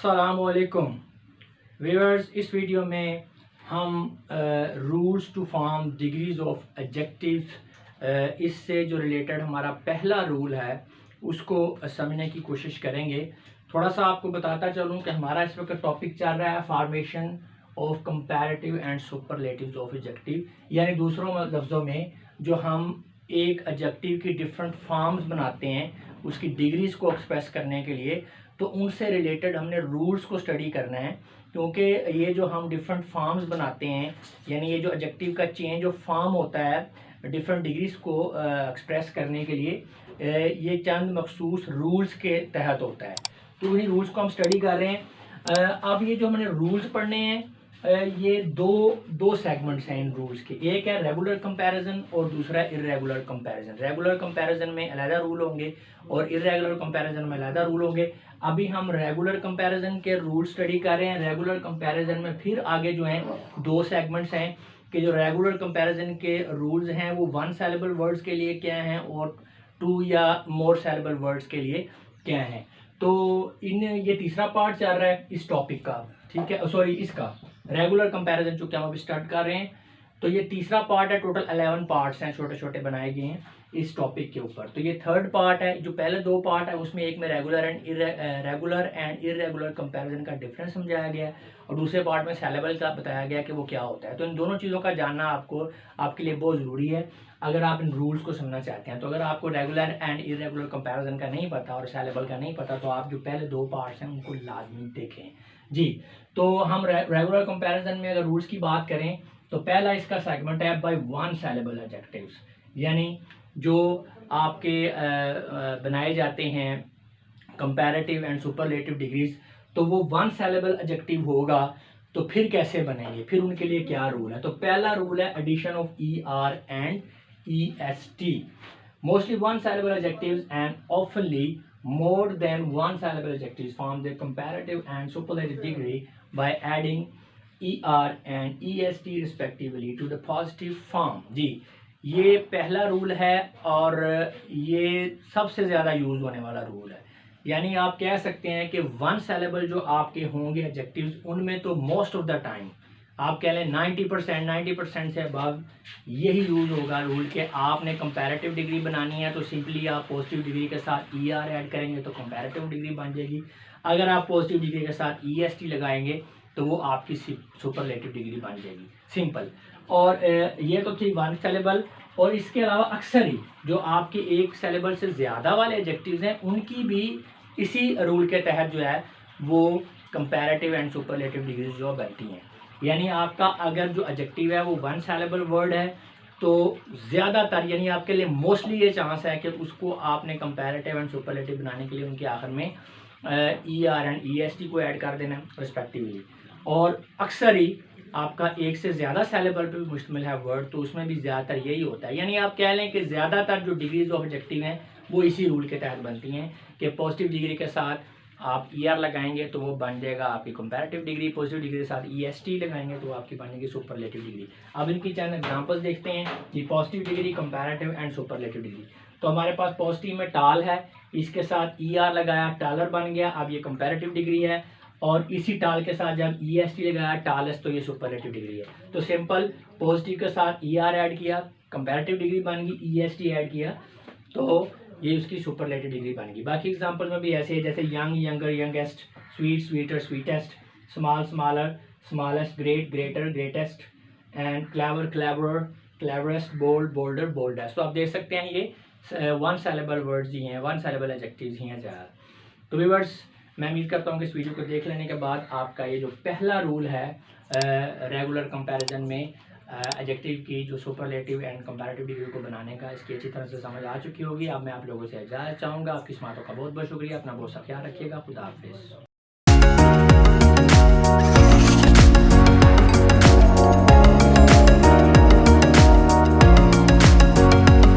अस्सलामुअलैकुम व्यूअर्स, इस वीडियो में हम rules to form degrees of adjective इससे जो रिलेटेड हमारा पहला रूल है उसको समझने की कोशिश करेंगे। थोड़ा सा आपको बताता चलूँ कि हमारा इस वक्त टॉपिक चल रहा है formation of comparative and superlatives of adjective, यानी दूसरों लफ्ज़ों में जो हम एक एडजेक्टिव की डिफरेंट फॉर्म्स बनाते हैं उसकी डिग्रीज को एक्सप्रेस करने के लिए, तो उनसे रिलेटेड हमने रूल्स को स्टडी करना है। क्योंकि ये जो हम डिफरेंट फॉर्म्स बनाते हैं, यानी ये जो एडजेक्टिव का चेंज ऑफ फॉर्म होता है डिफरेंट डिग्रीज को एक्सप्रेस करने के लिए, ये चंद मखसूस रूल्स के तहत होता है। तो उन्हीं रूल्स को हम स्टडी कर रहे हैं। अब ये जो हमने रूल्स पढ़ने हैं, ये दो सेगमेंट्स हैं इन रूल्स के। एक है रेगुलर कंपैरिजन और दूसरा इर्रेगुलर कंपैरिजन। रेगुलर कंपैरिजन में अलग रूल होंगे और इर्रेगुलर कंपैरिजन में अलग रूल होंगे। अभी हम रेगुलर कंपैरिजन के रूल स्टडी कर रहे हैं। रेगुलर कंपैरिजन में फिर आगे जो हैं दो सेगमेंट्स हैं कि जो रेगुलर कंपैरिजन के रूल्स हैं वो वन सैलेबल वर्ड्स के लिए क्या हैं और टू या मोर सैलेबल वर्ड्स के लिए क्या हैं। तो ये तीसरा पार्ट चल रहा है इस टॉपिक का, ठीक है, सॉरी इसका रेगुलर कंपैरिजन जो क्या हम अभी स्टार्ट कर रहे हैं। तो ये तीसरा पार्ट है, टोटल 11 पार्ट्स हैं, छोटे छोटे बनाए गए हैं इस टॉपिक के ऊपर। तो ये थर्ड पार्ट है। जो पहले दो पार्ट है उसमें एक में रेगुलर एंड इरेगुलर कंपैरिजन का डिफरेंस समझाया गया है और दूसरे पार्ट में सैलेबल का बताया गया कि वो क्या होता है। तो इन दोनों चीज़ों का जानना आपके लिए बहुत ज़रूरी है अगर आप इन रूल्स को समझना चाहते हैं। तो अगर आपको रेगुलर एंड इरेगुलर कंपैरिजन का नहीं पता और सैलेबल का नहीं पता तो आप जो पहले दो पार्ट्स हैं उनको लाजमी देखें जी। तो हम रेगुलर कंपैरिजन में अगर रूल्स की बात करें तो पहला इसका सेगमेंट है बाय वन सैलेबल एडजेक्टिव्स, यानी जो आपके बनाए जाते हैं कंपैरेटिव एंड सुपरलेटिव डिग्रीज, तो वो वन सैलेबल एडजेक्टिव होगा। तो फिर कैसे बनेंगे, फिर उनके लिए क्या रूल है। तो पहला रूल है addition of ER and EST। Mostly one syllable adjectives and oftenly more than one syllable adjectives form their comparative and superlative degree by adding ER and EST respectively to the positive form। जी, ये पहला rule है और ये सबसे ज़्यादा use होने वाला rule है। यानी आप कह सकते हैं कि वन सैलेबल जो आपके होंगे एडजेक्टिव्स उनमें तो मोस्ट ऑफ द टाइम आप कह लें 90% से अबव यही यूज़ होगा रूल के। आपने कंपैरेटिव डिग्री बनानी है तो सिंपली आप पॉजिटिव डिग्री के साथ ER ऐड करेंगे तो कंपैरेटिव डिग्री बन जाएगी। अगर आप पॉजिटिव डिग्री के साथ EST लगाएंगे तो वो आपकी सुपरलेटिव डिग्री बन जाएगी, सिंपल। और ये तो थी वन सैलेबल। और इसके अलावा अक्सर ही जो आपके एक सैलेबल से ज़्यादा वाले एडजेक्टिव्स हैं उनकी भी इसी रूल के तहत जो है वो कंपैरेटिव एंड सुपरलेटिव डिग्रीज जो बनती हैं। यानी आपका अगर जो एडजेक्टिव है वो वन सैलेबल वर्ड है तो ज़्यादातर यानी आपके लिए मोस्टली ये चांस है कि उसको आपने कंपैरेटिव एंड सुपरलेटिव बनाने के लिए उनके आखिर में ER एंड EST को ऐड कर देना रिस्पेक्टिवली। और अक्सर ही आपका एक से ज़्यादा सैलेबल पे भी मुश्तमिल है वर्ड, तो उसमें भी ज़्यादातर यही होता है। यानी आप कह लें कि ज़्यादातर जो डिग्रीज ऑफ एडजेक्टिव हैं वो इसी रूल के तहत बनती हैं कि पॉजिटिव डिग्री के साथ आप ER लगाएंगे तो वो बन जाएगा आपकी कंपैरेटिव डिग्री, पॉजिटिव डिग्री के साथ EST लगाएंगे तो आपकी बनेगी सुपरलेटिव डिग्री। अब इनकी चंद एग्जांपल्स देखते हैं कि positive degree, comparative and superlative degree. तो हमारे पास पॉजिटिव में टाल है, इसके साथ ER लगाया, टालर बन गया, अब ये कंपैरेटिव डिग्री है। और इसी टाल के साथ जब EST लगाया, टालस, तो ये सुपरलेटिव डिग्री है। तो सिंपल पॉजिटिव के साथ ER ऐड किया, कंपैरेटिव डिग्री बन गई, EST ऐड किया तो ये उसकी सुपरलेटिव डिग्री बन गई। बाकी एग्जांपल में भी ऐसे है जैसे young, younger, youngest, sweet, sweeter, sweetest, small, smaller, smallest, great, greater, greatest and clever, cleverer, cleverest, bold, bolder, boldest. तो आप देख सकते हैं ये वन सैलेबल वर्ड्स ही हैं, वन सैलेबल एडजेक्टिव्स ही हैं ज़्यादा। तो व्यूअर्स, मैं उम्मीद करता हूँ कि इस वीडियो को देख लेने के बाद आपका ये जो पहला रूल है रेगुलर कंपैरिजन में एडजेक्टिव की जो सुपरलेटिव एंड कंपैरेटिव डिग्री को बनाने का, इसकी अच्छी तरह से समझ आ चुकी होगी। अब मैं आप लोगों से इजाज़त चाहूँगा। आपकी समातों का बहुत बहुत शुक्रिया। अपना बहुत सा ख्याल रखिएगा। खुदा हाफिज़।